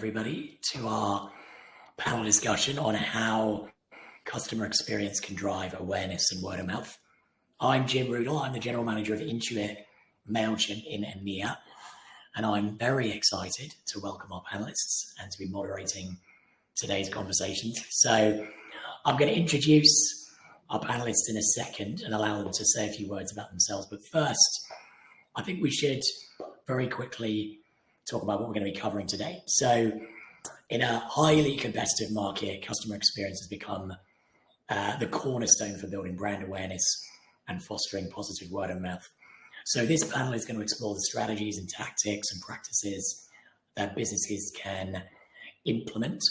everybody, to our panel discussion on how customer experience can drive awareness and word of mouth. I'm Jim Rudall. I'm the General Manager of Intuit Mailchimp in EMEA, and I'm very excited to welcome our panelists and to be moderating today's conversations. So I'm going to introduce our panelists in a second and allow them to say a few words about themselves. But first, I think we should very quickly talk about what we're going to be covering today. So in a highly competitive market, customer experience has become the cornerstone for building brand awareness and fostering positive word of mouth. So this panel is going to explore the strategies and tactics and practices that businesses can implement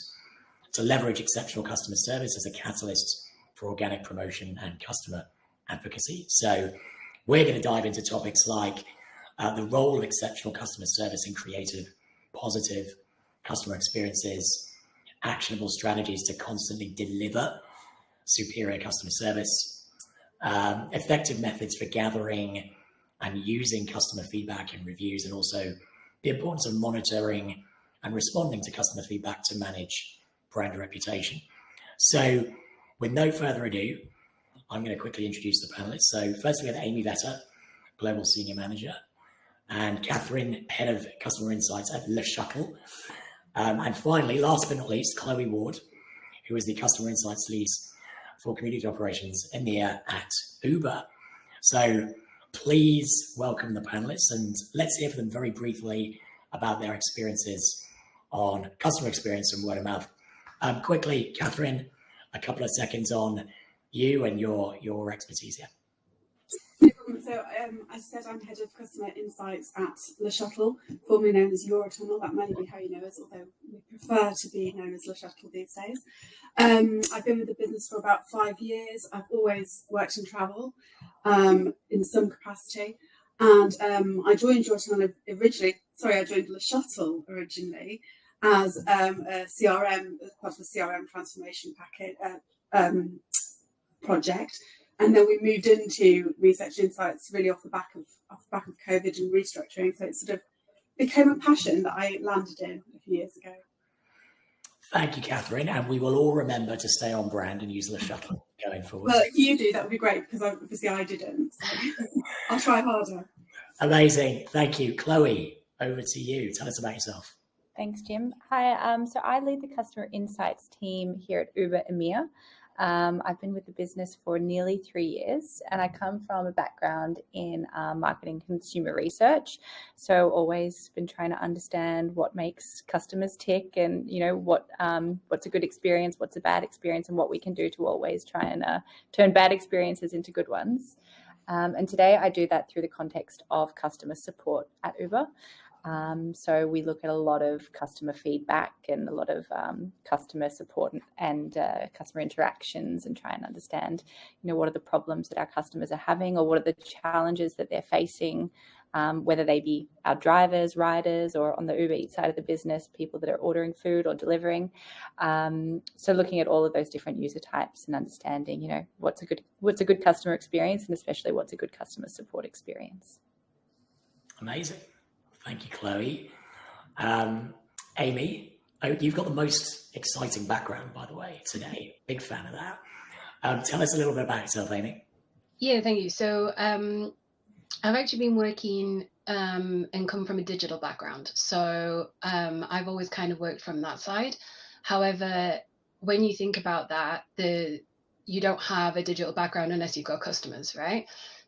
to leverage exceptional customer service as a catalyst for organic promotion and customer advocacy. So we're going to dive into topics like the role of exceptional customer service in creative, positive customer experiences, actionable strategies to constantly deliver superior customer service, effective methods for gathering and using customer feedback and reviews, and also the importance of monitoring and responding to customer feedback to manage brand reputation. So with no further ado, I'm going to quickly introduce the panelists. So first we have Amy Vetter, Global Senior Manager, and Catherine, Head of Customer Insights at LeShuttle. And finally, last but not least, Chloe Ward, who is the Customer Insights Lead for Community Operations EMEA at Uber. So please welcome the panelists and let's hear from them very briefly about their experiences on customer experience and word of mouth. Quickly, Catherine, a couple of seconds on you and your expertise here. So, as I said, I'm Head of Customer Insights at LeShuttle, formerly known as Eurotunnel. That may be how you know us, although we prefer to be known as LeShuttle these days. I've been with the business for about 5 years. I've always worked in travel in some capacity. And I joined Eurotunnel originally, I joined LeShuttle originally as a CRM, as part of the CRM transformation packet project. And then we moved into research insights really off the back of COVID and restructuring. So it sort of became a passion that I landed in a few years ago. Thank you, Catherine. And we will all remember to stay on brand and use LeShuttle going forward. Well, if you do, that would be great, because obviously I didn't. So I'll try harder. Amazing. Thank you. Chloe, over to you. Tell us about yourself. Thanks, Jim. Hi. So I lead the Customer Insights team here at Uber EMEA. I've been with the business for nearly 3 years, and I come from a background in marketing consumer research. So always been trying to understand what makes customers tick, and what's a good experience, what's a bad experience, and what we can do to always try and turn bad experiences into good ones. And today I do that through the context of customer support at Uber. So we look at a lot of customer feedback and a lot of customer support and customer interactions, and try and understand, what are the problems that our customers are having, or what are the challenges that they're facing, whether they be our drivers, riders, or on the Uber Eats side of the business, people that are ordering food or delivering. So looking at all of those different user types and understanding, what's a good customer experience, and especially what's a good customer support experience. Amazing. Thank you, Chloe. Amy, you've got the most exciting background, by the way, today. Big fan of that. Tell us a little bit about yourself, Amy. Yeah, thank you. So I've actually been working and come from a digital background. So I've always kind of worked from that side. However, when you think about that, you don't have a digital background unless you've got customers, right?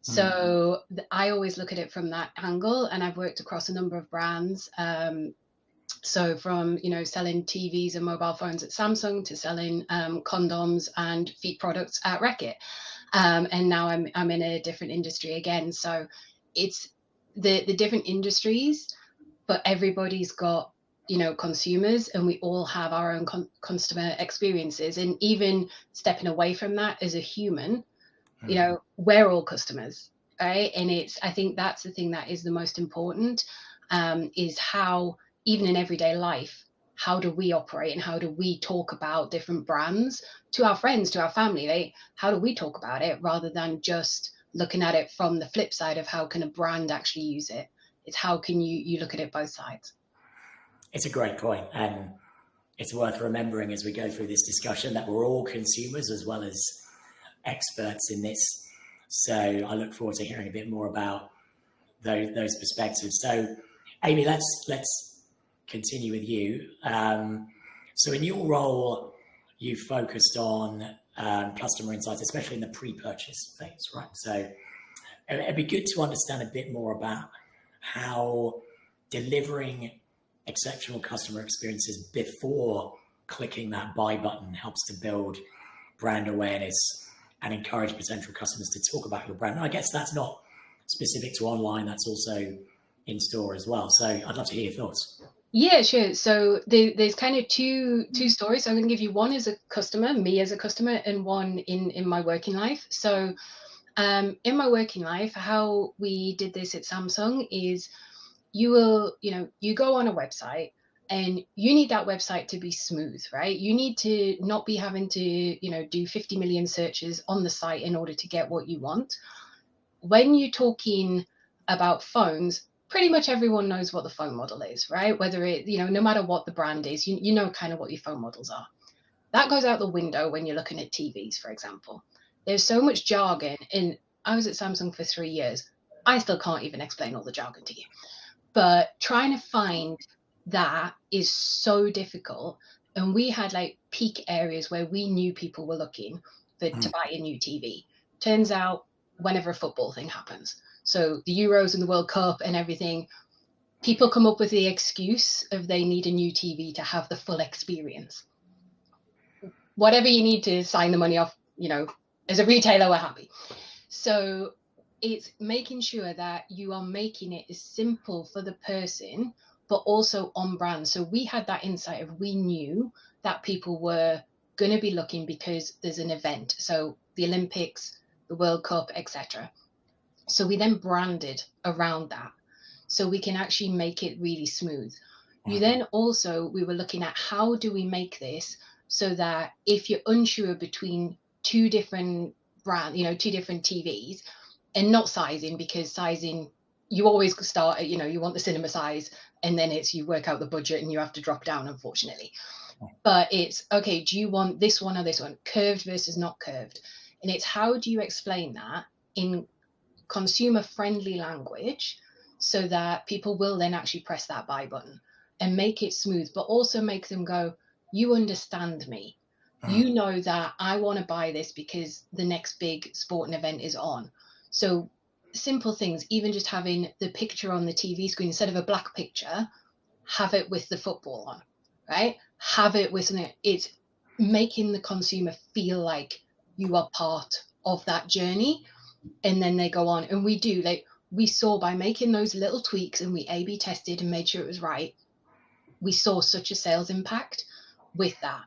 So I always look at it from that angle, and I've worked across a number of brands. So from, selling TVs and mobile phones at Samsung to selling condoms and feet products at Reckitt. And now I'm in a different industry again. So it's the different industries, but everybody's got, consumers, and we all have our own customer experiences. And even stepping away from that as a human, we're all customers, right? And I think that's the thing that is the most important, is how, even in everyday life, how do we operate and how do we talk about different brands to our friends, to our family, right? How do we talk about it, rather than just looking at it from the flip side of how can a brand actually use it? It's how can you look at it both sides. It's a great point, and it's worth remembering as we go through this discussion that we're all consumers as well as experts in this. So I look forward to hearing a bit more about those perspectives. So, Amy, let's continue with you. So in your role, you focused on customer insights, especially in the pre-purchase phase, right? So it'd be good to understand a bit more about how delivering exceptional customer experiences before clicking that buy button helps to build brand awareness and encourage potential customers to talk about your brand. And I guess that's not specific to online, that's also in store as well. So I'd love to hear your thoughts. Yeah, sure. So there's kind of two stories. So I'm going to give you one as a customer, me as a customer, and one in my working life. So in my working life, how we did this at Samsung is you go on a website and you need that website to be smooth, right? You need to not be having to, do 50 million searches on the site in order to get what you want. When you're talking about phones, pretty much everyone knows what the phone model is, right? Whether it, no matter what the brand is, you know kind of what your phone models are. That goes out the window when you're looking at TVs, for example. There's so much jargon, and I was at Samsung for 3 years. I still can't even explain all the jargon to you. But trying to find that is so difficult. And we had like peak areas where we knew people were looking to buy a new TV. Turns out whenever a football thing happens, so the Euros and the World Cup and everything, people come up with the excuse of they need a new TV to have the full experience. Whatever you need to sign the money off, as a retailer, we're happy. So it's making sure that you are making it as simple for the person, but also on brand. So we had that insight of, we knew that people were going to be looking because there's an event. So the Olympics, the World Cup, etc. So we then branded around that, so we can actually make it really smooth. You then also, we were looking at how do we make this so that if you're unsure between two different brands, two different TVs, and not sizing, because sizing, you always start at, you want the cinema size, and then it's, you work out the budget and you have to drop down, unfortunately. But it's, okay, do you want this one or this one, curved versus not curved? And it's, how do you explain that in consumer friendly language so that people will then actually press that buy button and make it smooth, but also make them go, you understand me. You know that I want to buy this because the next big sporting event is on. So simple things, even just having the picture on the TV screen, instead of a black picture, have it with the football on, right? Have it with something. It's making the consumer feel like you are part of that journey. And then they go on, and we saw by making those little tweaks, and we A/B tested and made sure it was right, we saw such a sales impact with that.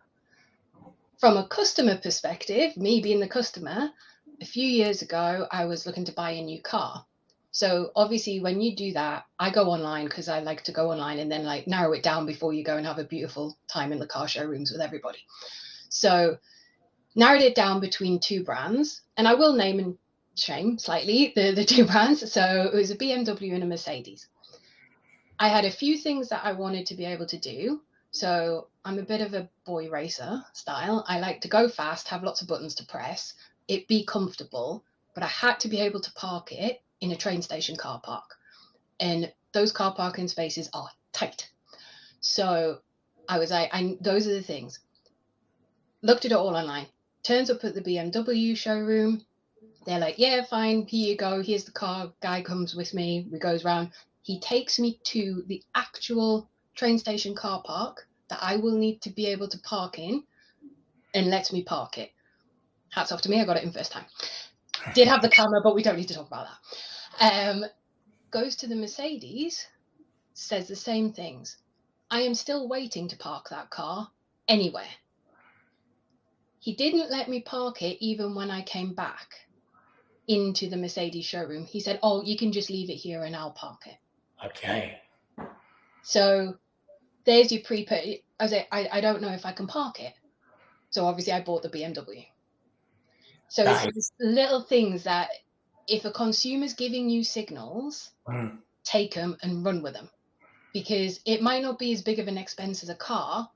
From a customer perspective, me being the customer, a few years ago, I was looking to buy a new car. So obviously when you do that, I go online because I like to go online and then narrow it down before you go and have a beautiful time in the car showrooms with everybody. So narrowed it down between two brands, and I will name and shame slightly the two brands. So it was a BMW and a Mercedes. I had a few things that I wanted to be able to do. So I'm a bit of a boy racer style. I like to go fast, have lots of buttons to press, it be comfortable, but I had to be able to park it in a train station car park. And those car parking spaces are tight. So I was like, those are the things. Looked at it all online. Turns up at the BMW showroom. They're like, yeah, fine, here you go. Here's the car. Guy comes with me. We goes around. He takes me to the actual train station car park that I will need to be able to park in, and lets me park it. Hats off to me. I got it in first time. Did have the camera, but we don't need to talk about that. Goes to the Mercedes, says the same things. I am still waiting to park that car anywhere. He didn't let me park it even when I came back into the Mercedes showroom. He said, oh, you can just leave it here and I'll park it. Okay. So there's your pre-purchase. I was like, I don't know if I can park it. So obviously I bought the BMW. So it's little things that if a consumer's giving you signals, take them and run with them. because it might not be as big of an expense as a car,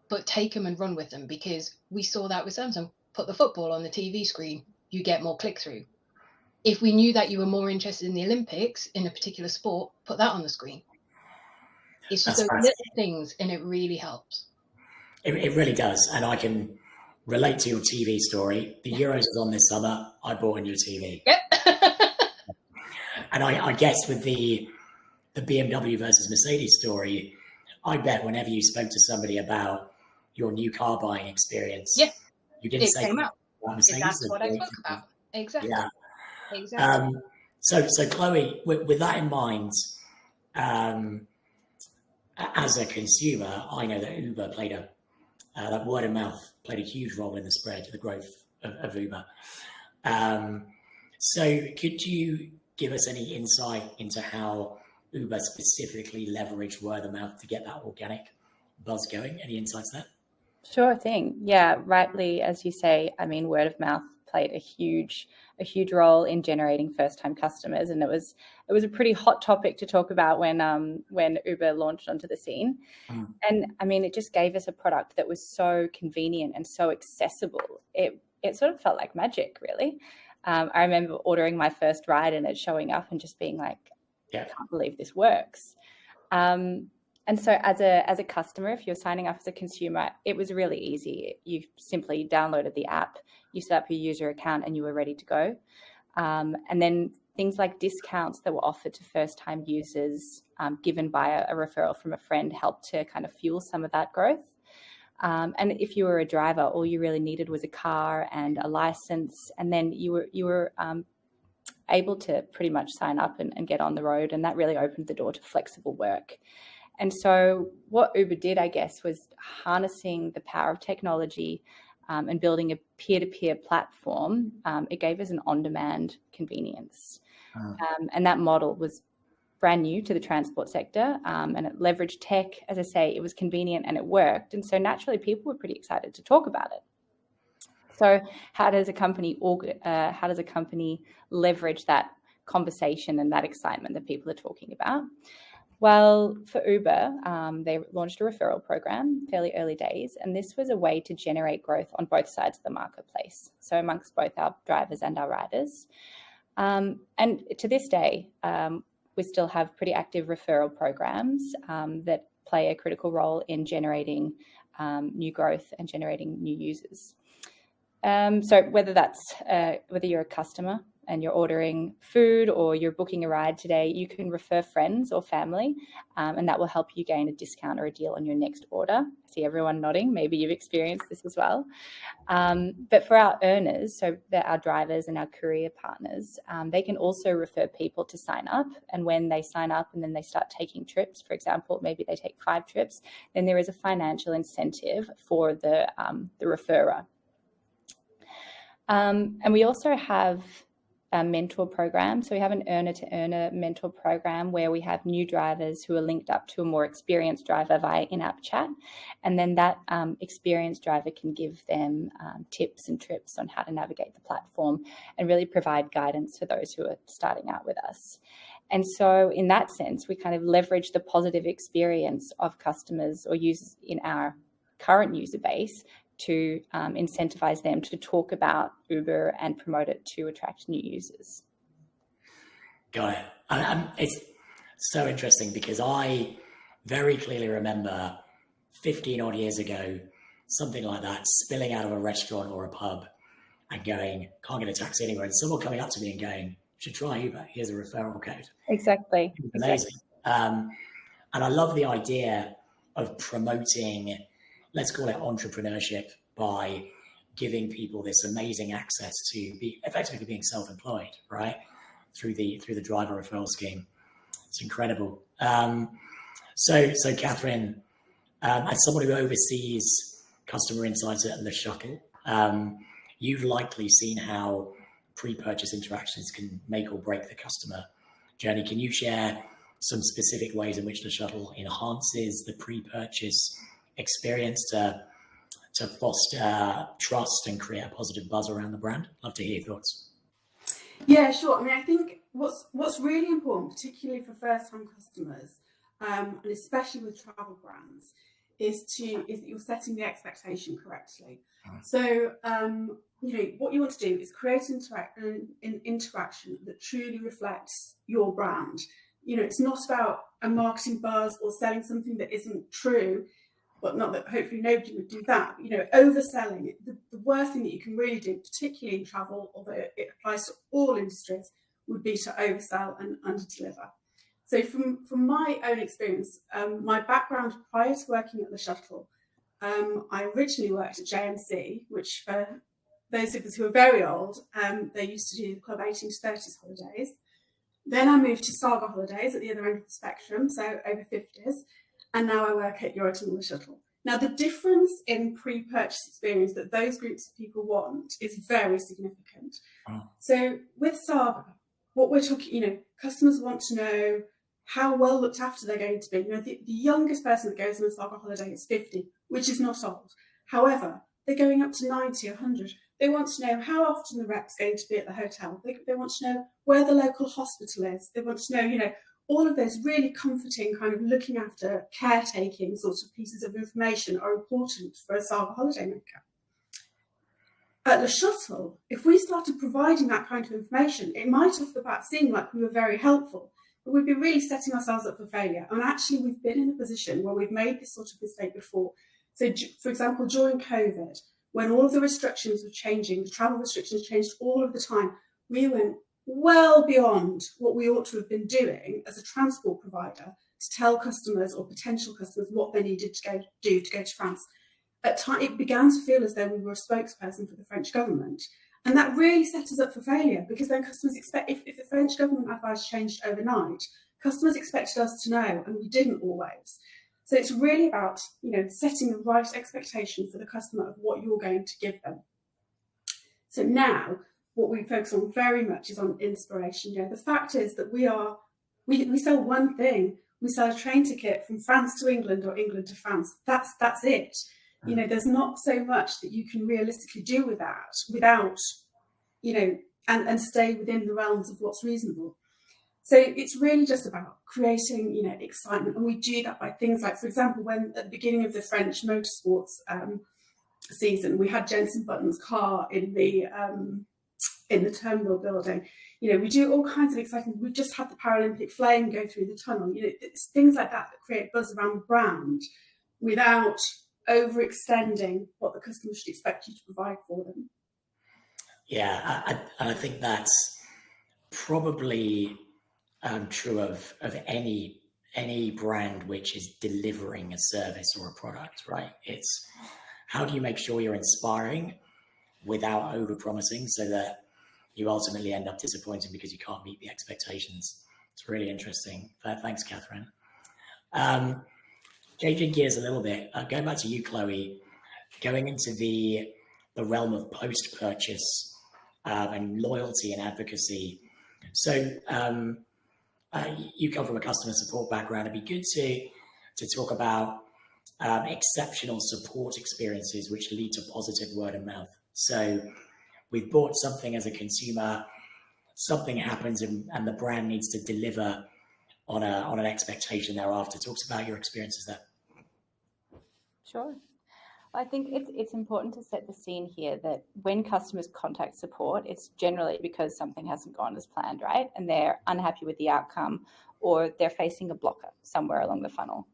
but take them and run with them, because we saw that with Samsung. Put the football on the TV screen, you get more click-through. If we knew that you were more interested in the Olympics in a particular sport, put that on the screen. It's just That's those fascinating. little things, and it really helps. It really does. And I can relate to your TV story. The Euros was on this summer. I bought a new TV. Yep. And I guess with the BMW versus Mercedes story, I bet whenever you spoke to somebody about your new car buying experience, Yeah, you didn't it say came out. about Mercedes. That's what I spoke about. Exactly. Yeah. Exactly. So Chloe, with that in mind, um, as a consumer, I know that Uber played that word of mouth played a huge role in the spread, the growth of Uber. So could you give us any insight into how Uber specifically leveraged word of mouth to get that organic buzz going? Any insights there? Sure thing. Yeah, rightly, as you say, I mean, word of mouth played a huge role in generating first-time customers, and it was a pretty hot topic to talk about when Uber launched onto the scene. And I mean, it just gave us a product that was so convenient and so accessible. It sort of felt like magic, really. I remember ordering my first ride and it showing up and just being like, I can't believe this works. And so as a customer, if you're signing up as a consumer, it was really easy. You simply downloaded the app, you set up your user account, and you were ready to go. And then things like discounts that were offered to first-time users given by a referral from a friend helped to kind of fuel some of that growth. And if you were a driver, all you really needed was a car and a license, and then you were able to pretty much sign up and get on the road, and that really opened the door to flexible work. And so what Uber did, I guess, was harnessing the power of technology and building a peer-to-peer platform. It gave us an on-demand convenience. And that model was brand new to the transport sector, and it leveraged tech. As I say, it was convenient and it worked. And so naturally, people were pretty excited to talk about it. So how does a company leverage that conversation and that excitement that people are talking about? Well, for Uber, they launched a referral program fairly early days, and this was a way to generate growth on both sides of the marketplace, so amongst both our drivers and our riders. And to this day, we still have pretty active referral programs that play a critical role in generating new growth and generating new users. So whether you're a customer and you're ordering food or you're booking a ride today, you can refer friends or family, and that will help you gain a discount or a deal on your next order. I see everyone nodding. Maybe you've experienced this as well. But for our earners, so our drivers and our courier partners, they can also refer people to sign up. And when they sign up and then they start taking trips, for example, maybe they take 5 trips, then there is a financial incentive for the referrer. And we also have a mentor program. So we have an earner-to-earner mentor program where we have new drivers who are linked up to a more experienced driver via in-app chat. And then that experienced driver can give them tips and trips on how to navigate the platform and really provide guidance for those who are starting out with us. And so in that sense, we kind of leverage the positive experience of customers or users in our current user base to incentivize them to talk about Uber and promote it to attract new users. Got it. It's so interesting because I very clearly remember 15 odd years ago, something like that, spilling out of a restaurant or a pub and going, can't get a taxi anywhere. And someone coming up to me and going, you should try Uber. Here's a referral code. Exactly. Amazing. And I love the idea of promoting, let's call it entrepreneurship, by giving people this amazing access to be effectively being self-employed, right? Through the driver referral scheme. It's incredible. So Catherine, as someone who oversees customer insights at LeShuttle, you've likely seen how pre-purchase interactions can make or break the customer journey. Can you share some specific ways in which LeShuttle enhances the pre-purchase experience to foster trust and create a positive buzz around the brand? Love to hear your thoughts. Yeah, sure. I mean, I think what's really important, particularly for first-time customers, and especially with travel brands, is that you're setting the expectation correctly. So what you want to do is create an interaction that truly reflects your brand. It's not about a marketing buzz or selling something that isn't true, but not that hopefully nobody would do that. Overselling, the worst thing that you can really do, particularly in travel, although it applies to all industries, would be to oversell and underdeliver. So from my own experience, my background prior to working at LeShuttle, I originally worked at JMC, which for those of us who are very old, they used to do the Club 18 to 30s holidays. Then I moved to Saga Holidays at the other end of the spectrum, so over 50s, and now I work at Eurotunnel LeShuttle. Now, the difference in pre-purchase experience that those groups of people want is very significant. So with Saga, what we're talking, customers want to know how well looked after they're going to be. The youngest person that goes on a Saga holiday is 50, which is not old. However, they're going up to 90, 100. They want to know how often the rep's going to be at the hotel. They want to know where the local hospital is. They want to know, all of those really comforting kind of looking after, caretaking sorts of pieces of information are important for a Saga holidaymaker. At LeShuttle, if we started providing that kind of information, it might off the bat seem like we were very helpful, but we'd be really setting ourselves up for failure. And actually, we've been in a position where we've made this sort of mistake before. So, for example, during COVID, when all of the restrictions were changing, the travel restrictions changed all of the time, we went well beyond what we ought to have been doing as a transport provider to tell customers or potential customers what they needed to go to France. At times, it began to feel as though we were a spokesperson for the French government. And that really set us up for failure, because then customers expect, if the French government advice changed overnight, customers expected us to know, and we didn't always. So it's really about, setting the right expectation for the customer of what you're going to give them. So now, what we focus on very much is on inspiration. The fact is that we sell one thing. We sell a train ticket from France to England or England to France. That's it. There's not so much that you can realistically do with that without, and stay within the realms of what's reasonable. So it's really just about creating, excitement. And we do that by things like, for example, when at the beginning of the French motorsports season, we had Jenson Button's car in the terminal building. We do all kinds of exciting. We've just had the Paralympic flame go through the tunnel. It's things like that create buzz around the brand without overextending what the customer should expect you to provide for them. Yeah, I think that's probably true of any brand which is delivering a service or a product, right? It's how do you make sure you're inspiring without over-promising so that you ultimately end up disappointing because you can't meet the expectations. It's really interesting. Thanks, Catherine. Changing gears a little bit, going back to you, Chloe, going into the realm of post-purchase and loyalty and advocacy. So you come from a customer support background. It'd be good to talk about exceptional support experiences which lead to positive word of mouth. So we've bought something as a consumer, something happens and the brand needs to deliver on an expectation thereafter. Talk about your experiences there. Sure. I think it's important to set the scene here that when customers contact support, it's generally because something hasn't gone as planned, right? And they're unhappy with the outcome, or they're facing a blocker somewhere along the funnel.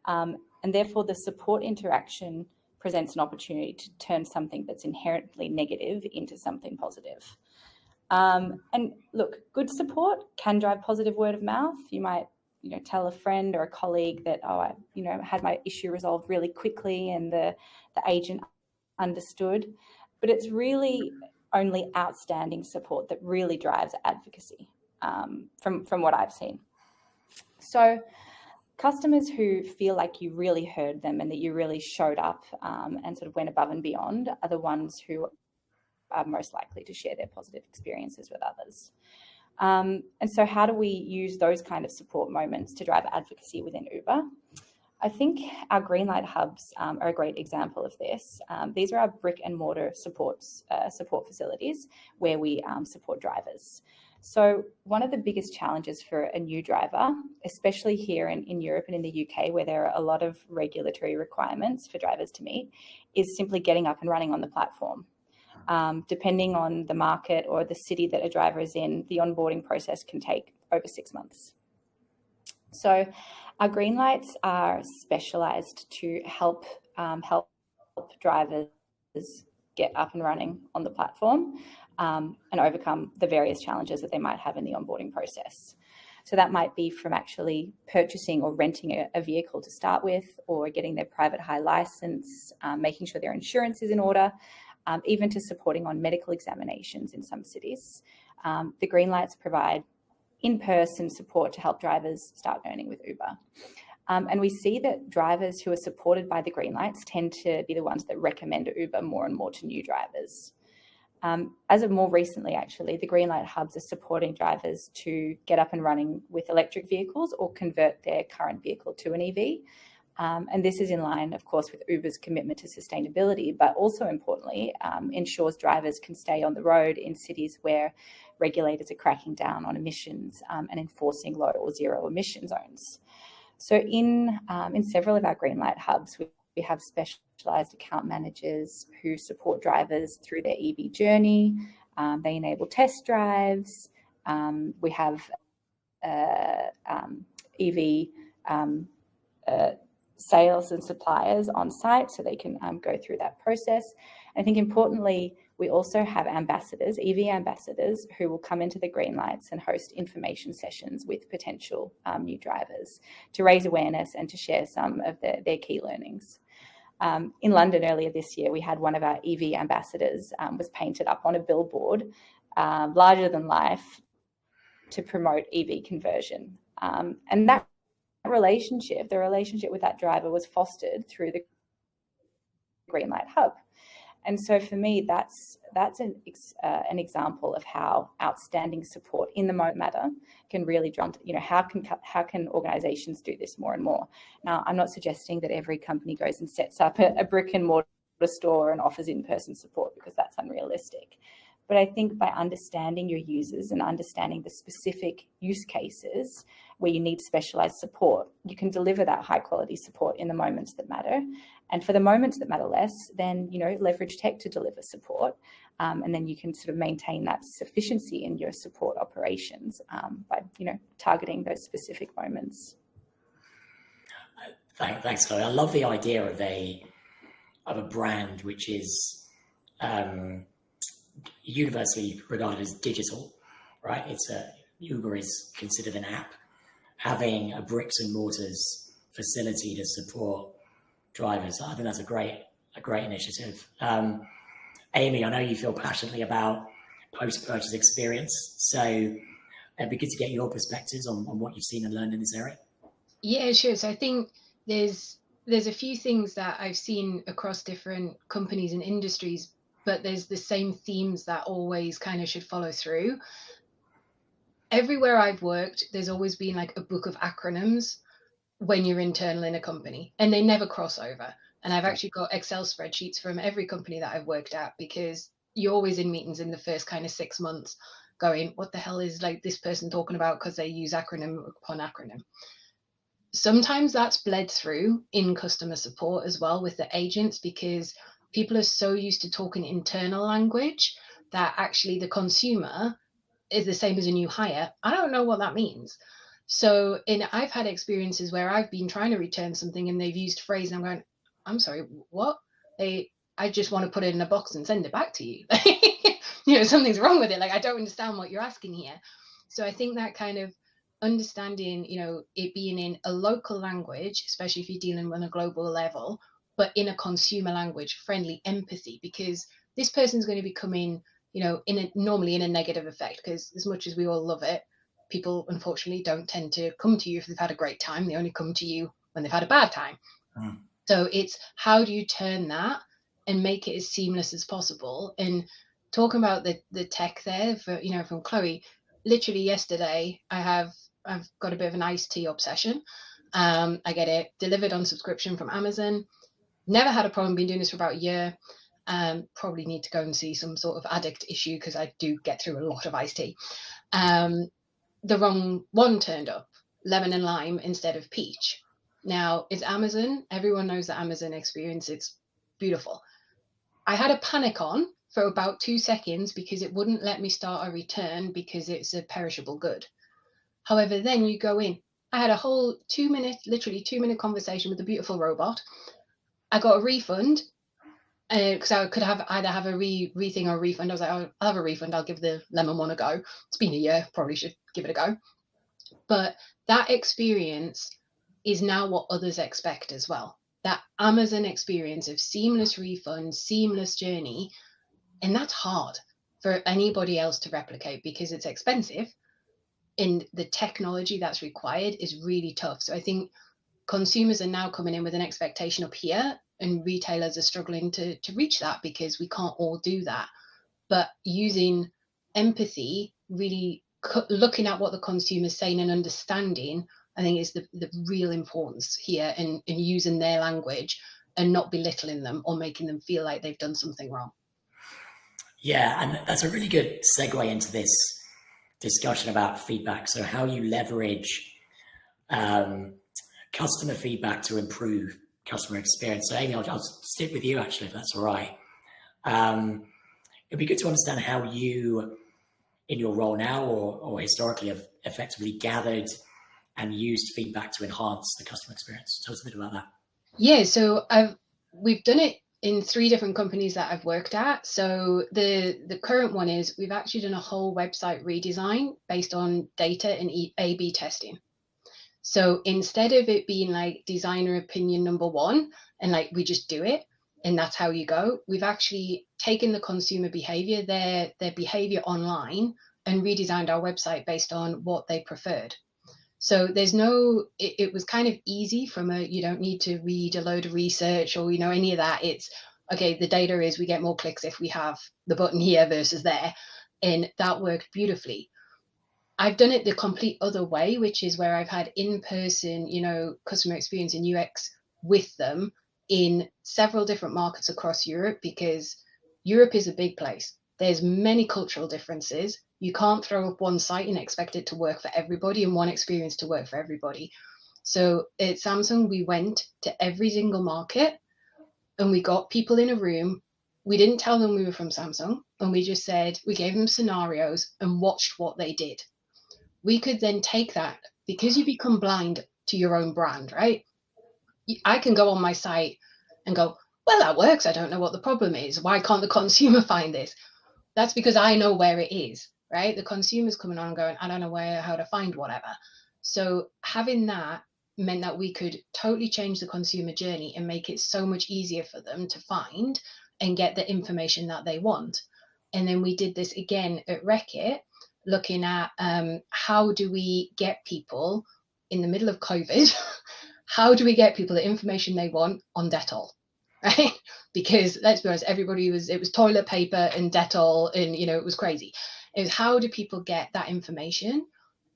And therefore, the support interaction presents an opportunity to turn something that's inherently negative into something positive. And look, good support can drive positive word of mouth. You might tell a friend or a colleague that, I had my issue resolved really quickly and the agent understood. But it's really only outstanding support that really drives advocacy from what I've seen. So customers who feel like you really heard them and that you really showed up and sort of went above and beyond are the ones who are most likely to share their positive experiences with others. And so how do we use those kind of support moments to drive advocacy within Uber? I think our Greenlight hubs are a great example of this. These are our brick and mortar support facilities where we support drivers. So one of the biggest challenges for a new driver, especially here in Europe and in the UK, where there are a lot of regulatory requirements for drivers to meet, is simply getting up and running on the platform. Depending on the market or the city that a driver is in, the onboarding process can take over 6 months. So our green lights are specialised to help drivers get up and running on the platform and overcome the various challenges that they might have in the onboarding process. So that might be from actually purchasing or renting a vehicle to start with, or getting their private hire license, making sure their insurance is in order, even to supporting on medical examinations in some cities. The green lights provide in-person support to help drivers start earning with Uber. And we see that drivers who are supported by the green lights tend to be the ones that recommend Uber more and more to new drivers. As of more recently, actually, the green light hubs are supporting drivers to get up and running with electric vehicles or convert their current vehicle to an EV. And this is in line, of course, with Uber's commitment to sustainability, but also importantly, ensures drivers can stay on the road in cities where regulators are cracking down on emissions and enforcing low or zero emission zones. So in several of our green light hubs, we have specialised account managers who support drivers through their EV journey. They enable test drives. We have EV sales and suppliers on site so they can go through that process. I think importantly, we also have ambassadors, EV ambassadors, who will come into the green lights and host information sessions with potential new drivers to raise awareness and to share some of their key learnings. In London earlier this year, we had one of our EV ambassadors was painted up on a billboard larger than life to promote EV conversion. And that relationship, the relationship with that driver, was fostered through the green light hub. And so for me, that's an example of how outstanding support in the moment matter can really drive, how can organizations do this more and more? Now, I'm not suggesting that every company goes and sets up a brick and mortar store and offers in-person support, because that's unrealistic. But I think by understanding your users and understanding the specific use cases where you need specialized support, you can deliver that high quality support in the moments that matter. And for the moments that matter less, then, leverage tech to deliver support. And then you can sort of maintain that sufficiency in your support operations by, targeting those specific moments. Thanks, Chloe. I love the idea of a brand which is universally regarded as digital, right? Uber is considered an app. Having a bricks and mortars facility to support drivers, I think that's a great initiative. Amy, I know you feel passionately about post-purchase experience, so it'd be good to get your perspectives on what you've seen and learned in this area. Yeah, sure. So I think there's a few things that I've seen across different companies and industries, but there's the same themes that always kind of should follow through. Everywhere I've worked, there's always been like a book of acronyms when you're internal in a company, and they never cross over. And I've actually got Excel spreadsheets from every company that I've worked at, because you're always in meetings in the first kind of 6 months going, what the hell is like this person talking about, because they use acronym upon acronym. Sometimes that's bled through in customer support as well with the agents, because people are so used to talking internal language that actually the consumer is the same as a new hire. I don't know what that means. So I've had experiences where I've been trying to return something and they've used phrase and I'm going, I'm sorry, what? I just want to put it in a box and send it back to you. Something's wrong with it. Like, I don't understand what you're asking here. So I think that kind of understanding, it being in a local language, especially if you're dealing on a global level, but in a consumer language, friendly empathy, because this person's going to be coming, normally in a negative effect, because as much as we all love it, people unfortunately don't tend to come to you if they've had a great time. They only come to you when they've had a bad time. So it's how do you turn that and make it as seamless as possible? And talking about the tech there, from Chloe, literally yesterday, I've got a bit of an iced tea obsession. I get it delivered on subscription from Amazon. Never had a problem, been doing this for about a year. Probably need to go and see some sort of addict issue, because I do get through a lot of iced tea. the wrong one turned up, lemon and lime instead of peach. Now, it's Amazon. Everyone knows the Amazon experience. It's beautiful. I had a panic on for about 2 seconds because it wouldn't let me start a return because it's a perishable good. However, then you go in. I had a whole 2 minute conversation with a beautiful robot. I got a refund because I could have either have a rething or a refund. I was like, oh, I'll have a refund. I'll give the lemon one a go. It's been a year. Probably should give it a go. But that experience is now what others expect as well. That Amazon experience of seamless refund, seamless journey. And that's hard for anybody else to replicate because it's expensive. And the technology that's required is really tough. So I think consumers are now coming in with an expectation up here, and retailers are struggling to reach that because we can't all do that. But using empathy, really looking at what the consumer is saying and understanding, I think is the real importance here, in using their language and not belittling them or making them feel like they've done something wrong. Yeah, and that's a really good segue into this discussion about feedback. So how you leverage customer feedback to improve customer experience. So Amy, I'll stick with you actually, if that's all right. It'd be good to understand how you, in your role now or historically, have effectively gathered and used feedback to enhance the customer experience. Tell us a bit about that. Yeah, so we've done it in 3 different companies that I've worked at. So the current one is we've actually done a whole website redesign based on data and A/B testing. So instead of it being like designer opinion number 1 and like we just do it and that's how you go, we've actually taken the consumer behavior, their behavior online, and redesigned our website based on what they preferred. So there's it was kind of easy from you don't need to read a load of research or, any of that. It's, okay, the data is we get more clicks if we have the button here versus there. And that worked beautifully. I've done it the complete other way, which is where I've had in-person, customer experience and UX with them in several different markets across Europe, because Europe is a big place. There's many cultural differences. You can't throw up one site and expect it to work for everybody and one experience to work for everybody. So at Samsung, we went to every single market and we got people in a room. We didn't tell them we were from Samsung, and we just said, we gave them scenarios and watched what they did. We could then take that, because you become blind to your own brand, right? I can go on my site and go, well, that works. I don't know what the problem is. Why can't the consumer find this? That's because I know where it is, right? The consumer's coming on and going, I don't know how to find whatever. So having that meant that we could totally change the consumer journey and make it so much easier for them to find and get the information that they want. And then we did this again at Reckitt, looking at how do we get people in the middle of COVID, how do we get people the information they want on Dettol, right? Because let's be honest, it was toilet paper and Dettol, and it was crazy. It was, how do people get that information,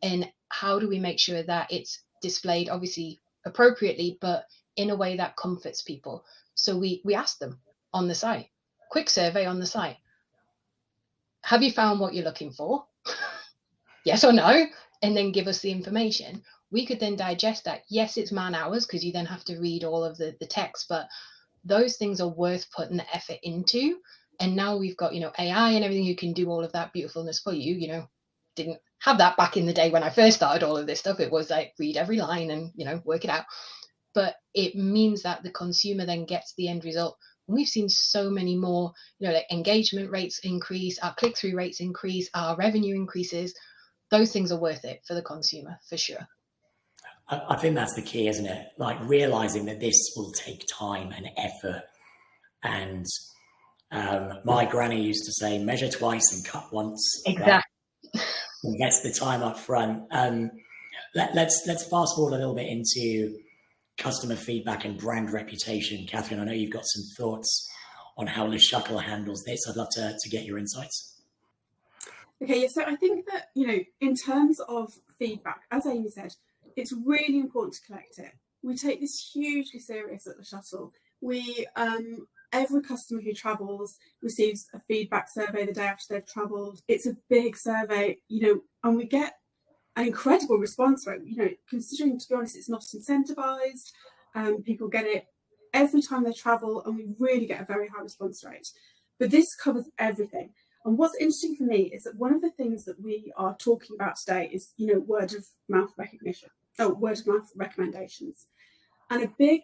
and how do we make sure that it's displayed obviously appropriately, but in a way that comforts people? So we asked them on the site, quick survey on the site, have you found what you're looking for? Yes or no? And then give us the information. We could then digest that. Yes, it's man hours because you then have to read all of the text, but those things are worth putting the effort into. And now we've got, AI and everything who can do all of that beautifulness for you. Didn't have that back in the day when I first started all of this stuff. It was like read every line and, work it out. But it means that the consumer then gets the end result. And we've seen so many more, like engagement rates increase, our click-through rates increase, our revenue increases. Those things are worth it for the consumer, for sure. I think that's the key, isn't it? Like realizing that this will take time and effort. And my granny used to say, measure twice and cut once. Exactly. Right? Invest the time up front. Let's fast forward a little bit into customer feedback and brand reputation. Catherine, I know you've got some thoughts on how LeShuttle handles this. I'd love to get your insights. Okay, yeah, so I think that, in terms of feedback, as Amy said, it's really important to collect it. We take this hugely serious at LeShuttle. We every customer who travels receives a feedback survey the day after they've travelled. It's a big survey, and we get an incredible response rate, considering, to be honest, it's not incentivised. People get it every time they travel, and we really get a very high response rate. But this covers everything. And what's interesting for me is that one of the things that we are talking about today is, word of mouth recommendations. And a big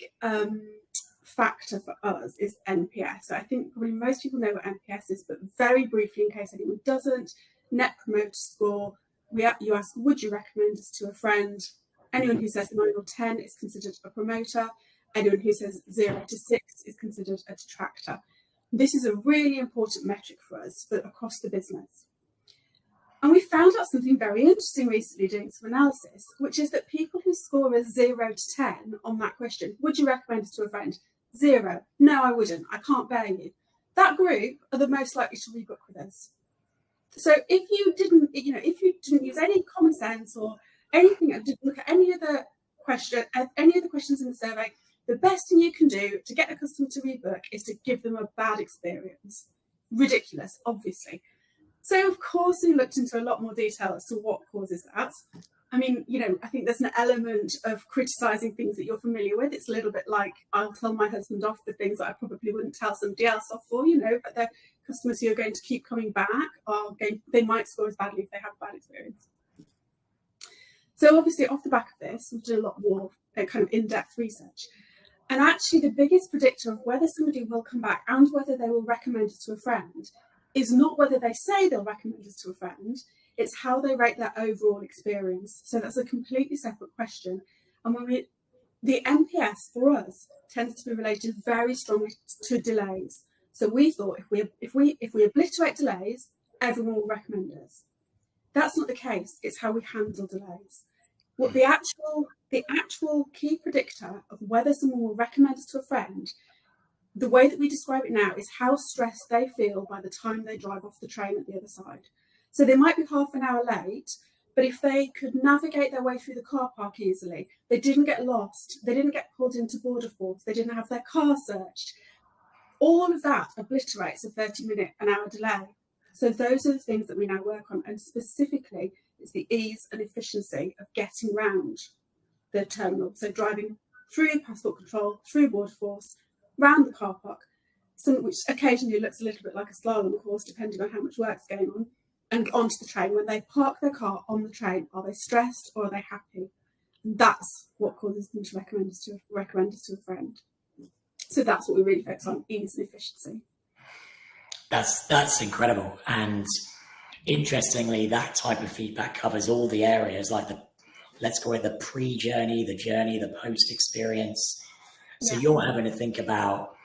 factor for us is NPS. So I think probably most people know what NPS is, but very briefly, in case anyone doesn't, Net Promoter Score. You ask, would you recommend us to a friend? Anyone who says 9 or 10 is considered a promoter. Anyone who says 0 to 6 is considered a detractor. This is a really important metric for us across the business. And we found out something very interesting recently doing some analysis, which is that people who score a 0 to 10 on that question, would you recommend us to a friend? 0. No, I wouldn't. I can't bear you. That group are the most likely to rebook with us. So if you didn't use any common sense or anything, didn't look at any of the questions in the survey, the best thing you can do to get a customer to rebook is to give them a bad experience. Ridiculous, obviously. So of course we looked into a lot more detail as to what causes that. I mean, I think there's an element of criticising things that you're familiar with. It's a little bit like I'll tell my husband off for things that I probably wouldn't tell somebody else off for, but the customers who are going to keep coming back they might score as badly if they have a bad experience. So obviously off the back of this, we've done a lot more kind of in-depth research. And actually the biggest predictor of whether somebody will come back and whether they will recommend it to a friend is not whether they say they'll recommend it to a friend, it's how they rate their overall experience. So that's a completely separate question. And the NPS for us tends to be related very strongly to delays. So we thought if we obliterate delays, everyone will recommend us. That's not the case. It's how we handle delays. What the actual key predictor of whether someone will recommend us to a friend, the way that we describe it now, is how stressed they feel by the time they drive off the train at the other side. So they might be half an hour late, but if they could navigate their way through the car park easily, they didn't get lost, they didn't get pulled into border force, they didn't have their car searched, all of that obliterates a 30-minute, an hour delay. So those are the things that we now work on, and specifically it's the ease and efficiency of getting around the terminal. So driving through passport control, through border force, round the car park, something which occasionally looks a little bit like a slalom course depending on how much work's going on, and onto the train. When they park their car on the train, are they stressed or are they happy? And that's what causes them to recommend us to a friend. So that's what we really focus on, ease and efficiency. That's incredible. And interestingly, that type of feedback covers all the areas, like let's call it the pre-journey, the journey, the post-experience. So you're having to think about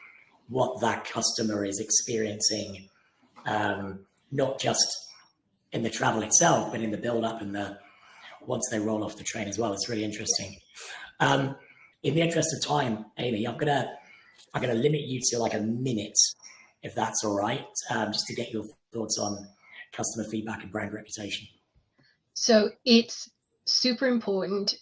what that customer is experiencing, not just in the travel itself, but in the build-up and once they roll off the train as well. It's really interesting. In the interest of time, Amy, I'm gonna limit you to like a minute, if that's all right, just to get your thoughts on customer feedback and brand reputation. So it's super important.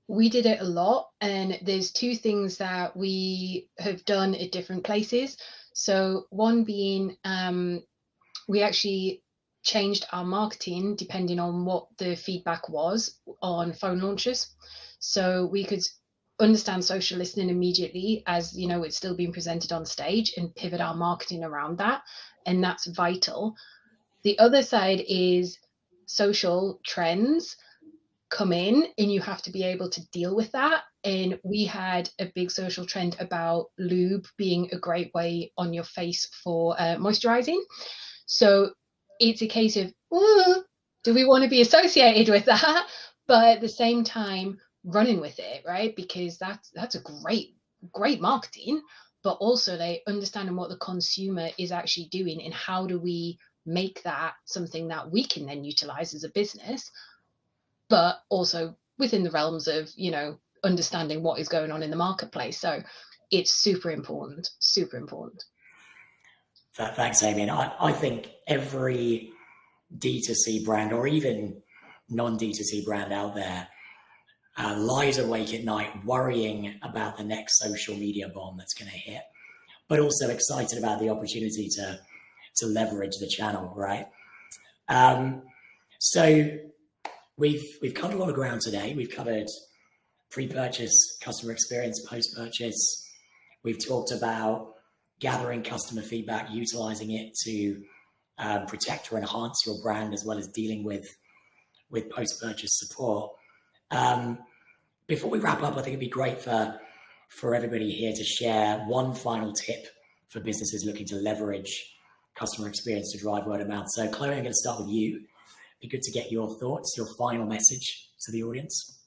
We did it a lot, and there's two things that we have done at different places. So one being, we actually changed our marketing depending on what the feedback was on phone launches. So we could understand social listening immediately, as it's still being presented on stage, and pivot our marketing around that, and that's vital. The other side is social trends come in and you have to be able to deal with that. And we had a big social trend about lube being a great way on your face for moisturizing. So it's a case of, do we want to be associated with that? But at the same time, running with it, right? Because that's a great marketing, but also they understanding what the consumer is actually doing and how do we make that something that we can then utilize as a business, but also within the realms of, understanding what is going on in the marketplace. So it's super important, super important. Thanks, Amy. And I think every D2C brand, or even non-D2C brand out there, lies awake at night worrying about the next social media bomb that's going to hit, but also excited about the opportunity to leverage the channel, right? So we've covered a lot of ground today. We've covered pre-purchase, customer experience, post-purchase. We've talked about gathering customer feedback, utilizing it to protect or enhance your brand, as well as dealing with post-purchase support. Before we wrap up, I think it'd be great for everybody here to share one final tip for businesses looking to leverage customer experience to drive word of mouth. So Chloe, I'm going to start with you. It'd be good to get your thoughts, your final message to the audience.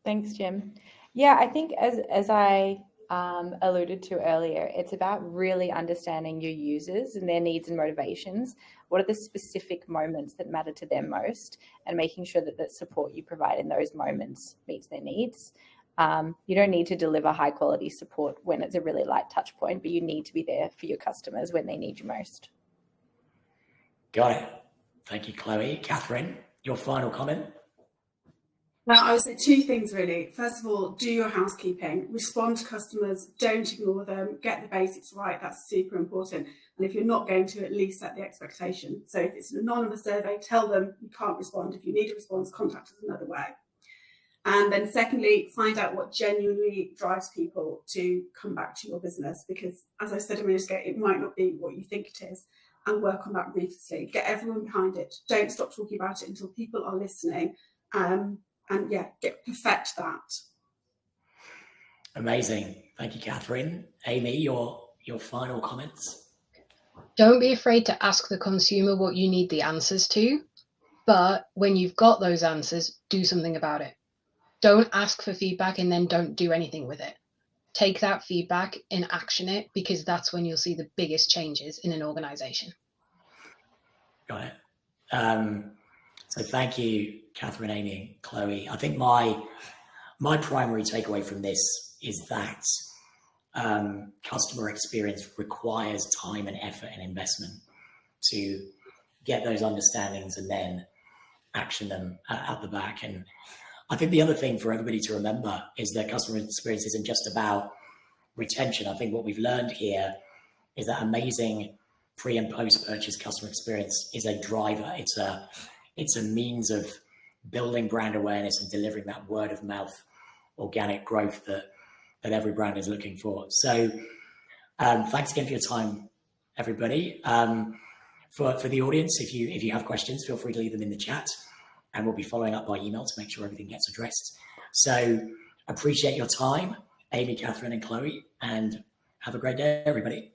Thanks, Jim. Yeah, I think as I alluded to earlier, it's about really understanding your users and their needs and motivations. What are the specific moments that matter to them most, and making sure that the support you provide in those moments meets their needs. You don't need to deliver high quality support when it's a really light touch point, but you need to be there for your customers when they need you most. Got it. Thank you, Chloe. Catherine, your final comment? Now, I would say two things really. First of all, do your housekeeping, respond to customers, don't ignore them, get the basics right. That's super important. And if you're not going to, at least set the expectation. So if it's an anonymous survey, tell them you can't respond. If you need a response, contact us another way. And then secondly, find out what genuinely drives people to come back to your business, because as I said a minute ago, it might not be what you think it is, and work on that ruthlessly. Get everyone behind it. Don't stop talking about it until people are listening. And yeah, perfect that. Amazing. Thank you, Catherine. Amy, your final comments? Don't be afraid to ask the consumer what you need the answers to, but when you've got those answers, do something about it. Don't ask for feedback and then don't do anything with it. Take that feedback and action it, because that's when you'll see the biggest changes in an organization. Got it. So thank you, Catherine, Amy, Chloe. I think my primary takeaway from this is that customer experience requires time and effort and investment to get those understandings and then action them at the back. And I think the other thing for everybody to remember is that customer experience isn't just about retention. I think what we've learned here is that amazing pre and post-purchase customer experience is a driver. It's a means of building brand awareness and delivering that word of mouth organic growth that every brand is looking for. So thanks again for your time, everybody. For the audience, if you have questions, feel free to leave them in the chat, and we'll be following up by email to make sure everything gets addressed. So appreciate your time, Amy, Catherine, and Chloe, and have a great day, everybody.